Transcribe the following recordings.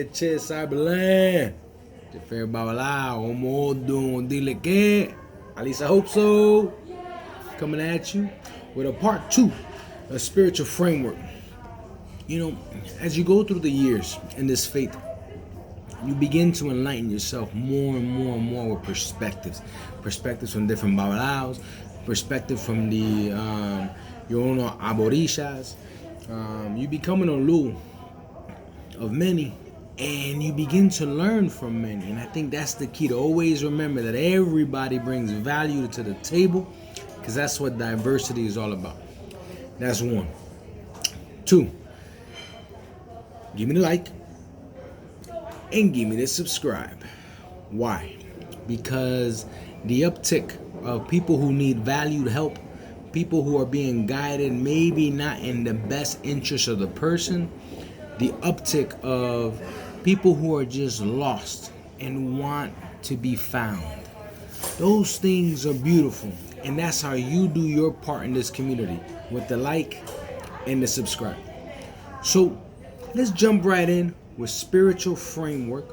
Che, Cyberland. Fair Babalao, Omo Dile Que. At least I hope so. Coming at you with a part 2, a spiritual framework. You know, as you go through the years in this faith, you begin to enlighten yourself more and more and more with perspectives from different Babalaos, perspective from the your own Aborishas. You become an Olu of many, and you begin to learn from many. And I think that's the key, to always remember that everybody brings value to the table, because that's what diversity is all about. That's 1. 2, give me the like and give me the subscribe. Why? Because the uptick of people who need valued help, people who are being guided maybe not in the best interest of the person, the uptick of people who are just lost and want to be found. Those things are beautiful, and that's how you do your part in this community, with the like and the subscribe. So let's jump right in with spiritual framework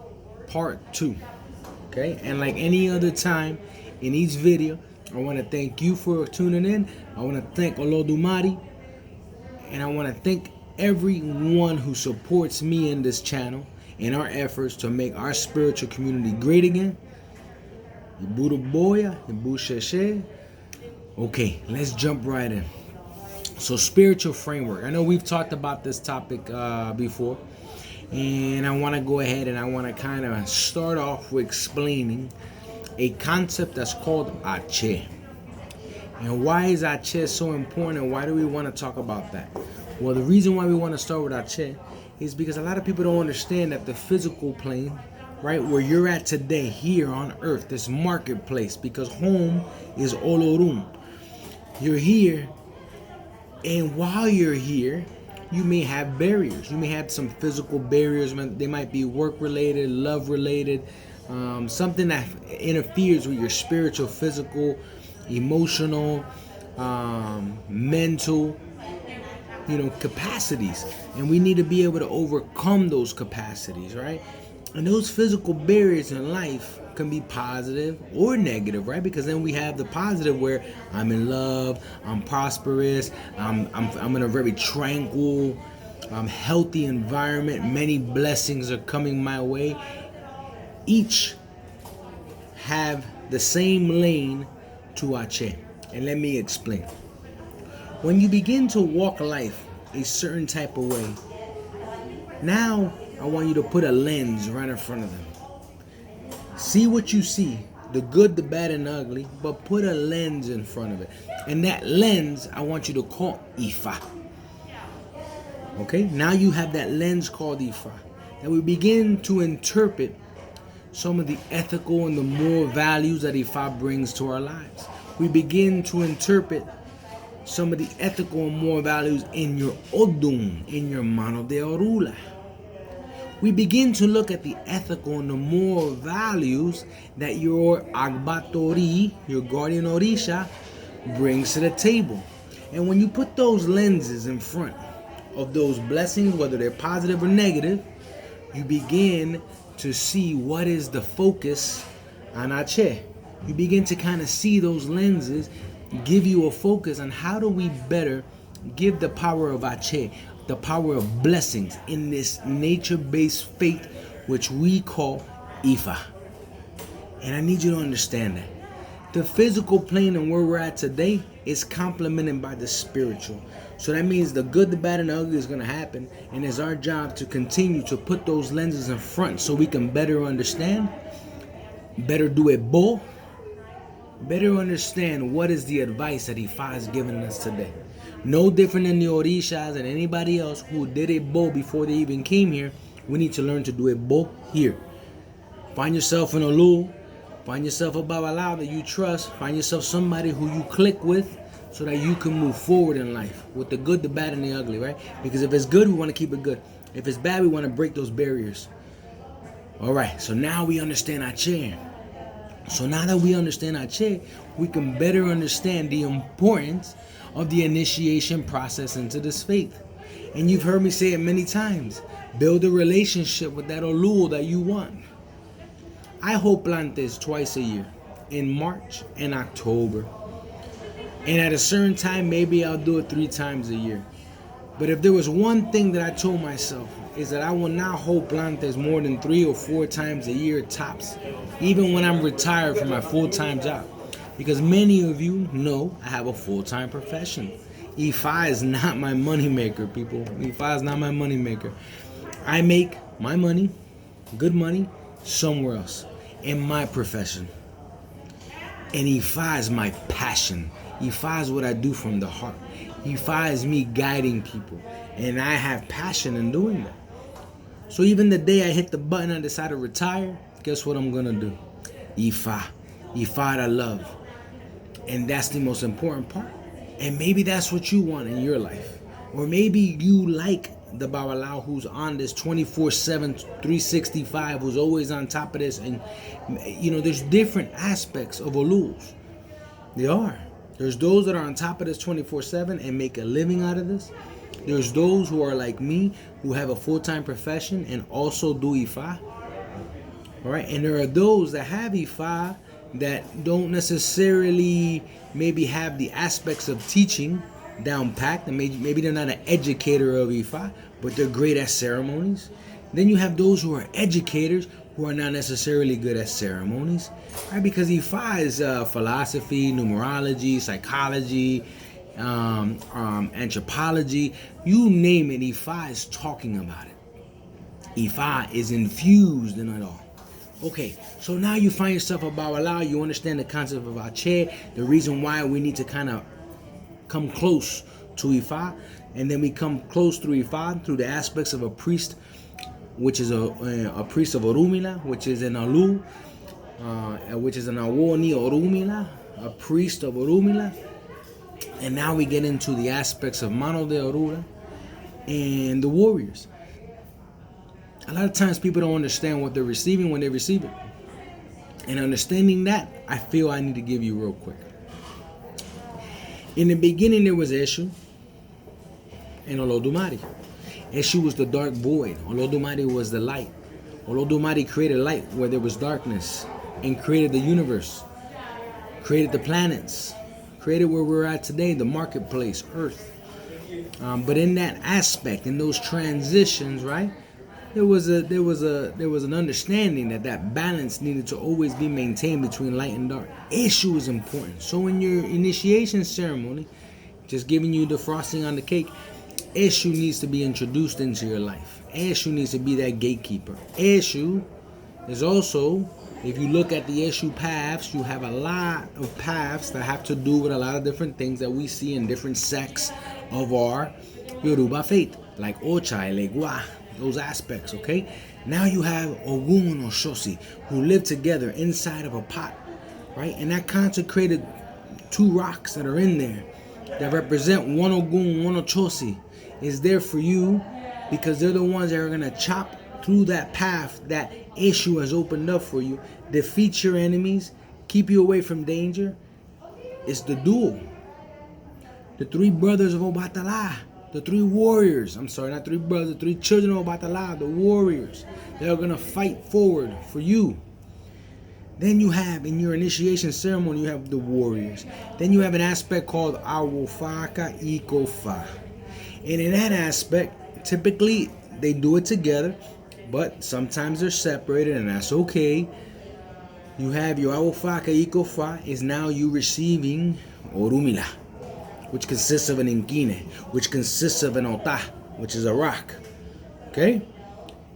part 2. Okay, and like any other time in each video, I want to thank you for tuning in. I want to thank Olodumare, and I want to thank everyone who supports me in this channel in our efforts to make our spiritual community great again. Okay, let's jump right in. So, spiritual framework. I know we've talked about this topic before, and I want to go ahead and I want to kind of start off with explaining a concept that's called Ashe. And why is Ashe so important, and why do we want to talk about that? Well, the reason why we want to start with Ashe is because a lot of people don't understand that the physical plane, right, where you're at today, here on earth, this marketplace, because home is Olorum. You're here, and while you're here, you may have barriers. You may have some physical barriers. They might be work-related, love-related, something that interferes with your spiritual, physical, emotional, mental, capacities. And we need to be able to overcome those capacities, right? And those physical barriers in life can be positive or negative, right? Because then we have the positive where I'm in love, I'm prosperous, I'm in a very tranquil, healthy environment. Many blessings are coming my way. Each have the same lane to Ashe. And let me explain. When you begin to walk life a certain type of way, now I want you to put a lens right in front of them. See what you see, the good, the bad, and the ugly, but put a lens in front of it. And that lens, I want you to call Ifa. Okay? Now you have that lens called Ifa. And we begin to interpret some of the ethical and the moral values that Ifa brings to our lives. We begin to interpret some of the ethical and moral values in your Odun, in your Mano de Orula. We begin to look at the ethical and the moral values that your Agbatori, your guardian Orisha, brings to the table. And when you put those lenses in front of those blessings, whether they're positive or negative, you begin to see what is the focus on Ashe. You begin to kind of see those lenses give you a focus on how do we better give the power of Ashe, the power of blessings in this nature-based faith which we call Ifa. And I need you to understand that the physical plane and where we're at today is complemented by the spiritual. So that means the good, the bad, and the ugly is going to happen, and it's our job to continue to put those lenses in front so we can better understand, better do a bo, better understand what is the advice that Ifa is giving us today. No different than the Orishas and anybody else who did a bo before they even came here. We need to learn to do a bo here. Find yourself an Olu. Find yourself a Babalao that you trust. Find yourself somebody who you click with so that you can move forward in life with the good, the bad, and the ugly, right? Because if it's good, we want to keep it good. If it's bad, we want to break those barriers. All right, so now we understand Ashe. So now that we understand Ashe, we can better understand the importance of the initiation process into this faith. And you've heard me say it many times. Build a relationship with that Olu that you want. I hold plantes twice a year, in March and October. And at a certain time, maybe I'll do it 3 times a year. But if there was one thing that I told myself, is that I will not hold plantes more than 3 or 4 times a year tops, even when I'm retired from my full-time job. Because many of you know I have a full-time profession. Ifa is not my moneymaker, people. Ifa is not my moneymaker. I make my money, good money, somewhere else, in my profession. And Ifa is my passion. Ifa is what I do from the heart. Ifa is me guiding people. And I have passion in doing that. So even the day I hit the button and decide to retire, guess what I'm going to do? Ifa. Ifa I love. And that's the most important part. And maybe that's what you want in your life. Or maybe you like the Babalao who's on this 24/7, 365, who's always on top of this. And, there's different aspects of Olus. There are. There's those that are on top of this 24/7 and make a living out of this. There's those who are like me, who have a full-time profession and also do Ifa. All right, and there are those that have Ifa that don't necessarily maybe have the aspects of teaching down packed, and maybe they're not an educator of Ifa, but they're great at ceremonies. Then you have those who are educators who are not necessarily good at ceremonies, right? Because Ifa is philosophy, numerology, psychology, anthropology, you name it. Ifa is talking about it. Ifa is infused in it all. Okay, so now you find yourself a Babalao, you understand the concept of Ashe, the reason why we need to kind of come close to Ifa, and then we come close through Ifa through the aspects of a priest, which is a priest of Orumila, which is an Alu, which is an Awoni Orumila, a priest of Orumila. And now we get into the aspects of Mano de Orura and the warriors. A lot of times people don't understand what they're receiving when they receive it. And understanding that, I feel I need to give you real quick. In the beginning, there was Eshu and Olodumare. Eshu was the dark void. Olodumare was the light. Olodumare created light where there was darkness and created the universe, created the planets, created where we're at today, the marketplace, Earth. But in that aspect, in those transitions, right, there was an understanding that balance needed to always be maintained between light and dark. Eshu is important. So in your initiation ceremony, just giving you the frosting on the cake, Eshu needs to be introduced into your life. Eshu needs to be that gatekeeper. Eshu is also, if you look at the Eshu paths, you have a lot of paths that have to do with a lot of different things that we see in different sects of our Yoruba faith, like Ocha, Elegua, those aspects, okay? Now you have Ogun and Oshosi who live together inside of a pot, right? And that consecrated 2 rocks that are in there that represent one Ogun, one Oshosi is there for you because they're the ones that are going to chop through that path that Eshu has opened up for you, defeat your enemies, keep you away from danger. It's the duel. The 3 brothers of Obatala. The 3 warriors, I'm sorry, not 3 brothers, the 3 children of Obatala, the warriors. They are going to fight forward for you. Then you have, in your initiation ceremony, you have the warriors. Then you have an aspect called Awofaka Ikofa. And in that aspect, typically they do it together, but sometimes they're separated, and that's okay. You have your Awofaka Ikofa is now you receiving Orumila, which consists of an Inkine, which consists of an Ota, which is a rock. Okay?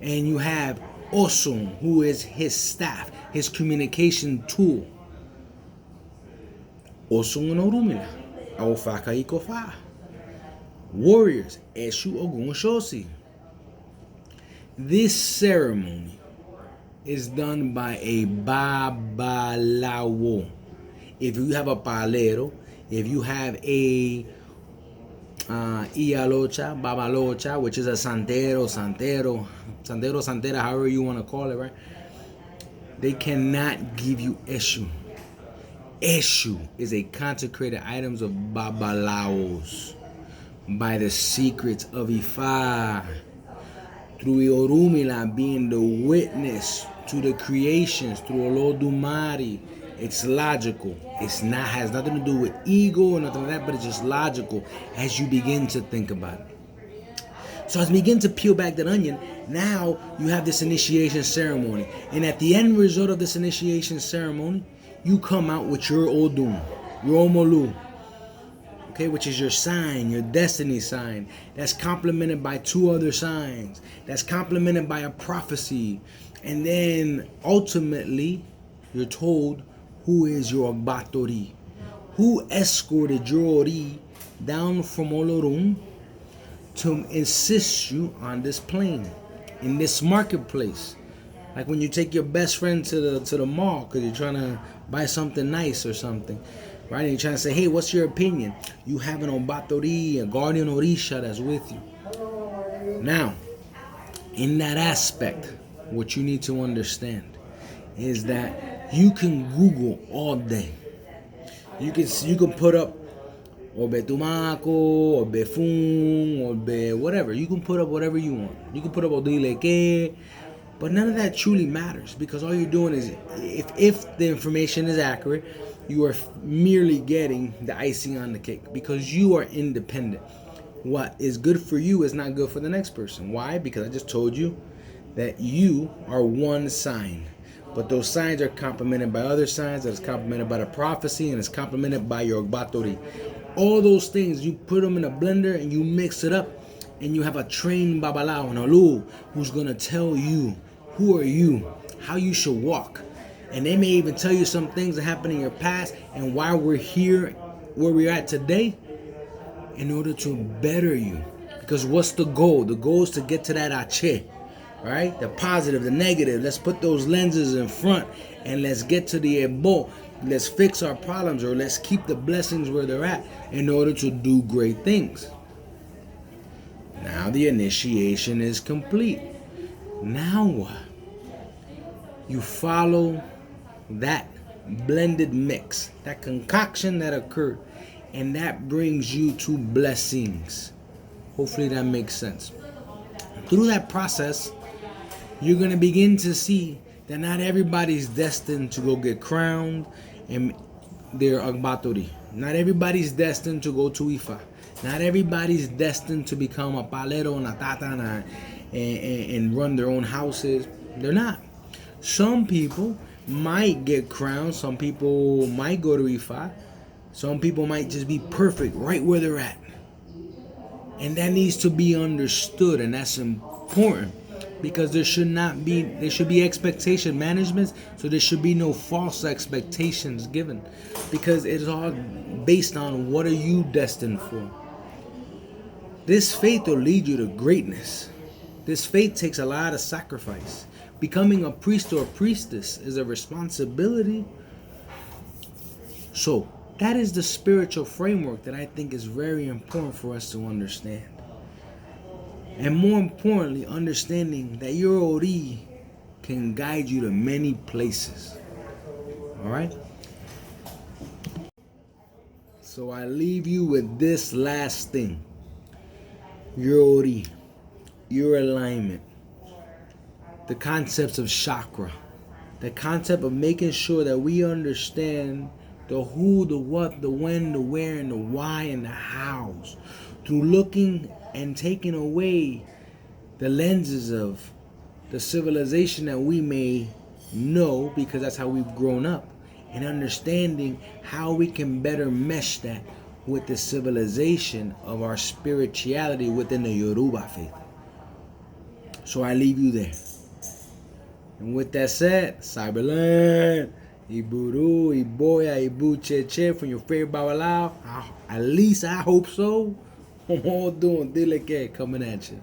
And you have Osun, who is his staff, his communication tool. Osun and Orumila. Awofaka Ikofa. Warriors, Eshu Ogun Oshosi. This ceremony is done by a Babalawo. If you have a palero, if you have a Ialocha, Babalocha, which is a Santera, however you want to call it, right? They cannot give you Eshu. Eshu is a consecrated items of Babalaos by the secrets of Ifa. through Yorumila being the witness to the creations, through Olodumare. It's logical. It's not has nothing to do with ego or nothing like that, but it's just logical as you begin to think about it. So as we begin to peel back that onion, now you have this initiation ceremony. And at the end result of this initiation ceremony, you come out with your Odum, your Omolu, okay, which is your sign, your destiny sign. That's complemented by two other signs. That's complemented by a prophecy. And then ultimately, you're told who is your Ogbatori, who escorted your Ori down from Olorum to assist you on this plane, in this marketplace. Like when you take your best friend to the mall because you're trying to buy something nice or something, right? And you're trying to say, hey, what's your opinion? You have an Obatori, a guardian Orisha that's with you. Now, in that aspect, what you need to understand is that you can Google all day. You can put up Orbe Tumaco, Orbe Fun, Orbe whatever. You can put up whatever you want. You can put up Odile Que, but none of that truly matters because all you're doing is, if the information is accurate, you are merely getting the icing on the cake because you are independent. What is good for you is not good for the next person. Why? Because I just told you that you are one sign. But those signs are complemented by other signs, that is complemented by the prophecy, and it's complemented by your Ogbatori. All those things, you put them in a blender and you mix it up, and you have a trained Babalao and Olu who's going to tell you who are you, how you should walk. And they may even tell you some things that happened in your past and why we're here where we're at today in order to better you. Because what's the goal? The goal is to get to that Ashe. Right? The positive, the negative. Let's put those lenses in front and let's get to the Ebo. Let's fix our problems, or let's keep the blessings where they're at in order to do great things. Now the initiation is complete. Now what? You follow that blended mix, that concoction that occurred, and that brings you to blessings. Hopefully that makes sense. Through that process, you're going to begin to see that not everybody's destined to go get crowned and their Ogbatori. Not everybody's destined to go to Ifa. Not everybody's destined to become a palero and a tatana and run their own houses. They're not. Some people might get crowned. Some people might go to Ifa. Some people might just be perfect right where they're at. And that needs to be understood, and that's important. Because there should be expectation management, so there should be no false expectations given, because it's all based on what are you destined for. This faith will lead you to greatness. This faith takes a lot of sacrifice. Becoming a priest or a priestess is a responsibility. So that is the spiritual framework that I think is very important for us to understand. And more importantly, understanding that your Ori can guide you to many places. Alright? So I leave you with this last thing. Your Ori, your alignment, the concepts of chakra, the concept of making sure that we understand the who, the what, the when, the where, and the why, and the hows, through looking and taking away the lenses of the civilization that we may know, because that's how we've grown up, and understanding how we can better mesh that with the civilization of our spirituality within the Yoruba faith. So I leave you there. And with that said, Cyberland, Iburu, Iboya, Ibu Cheche from your favorite Babalao. At least I hope so. I'm all doing Dile Que coming at you.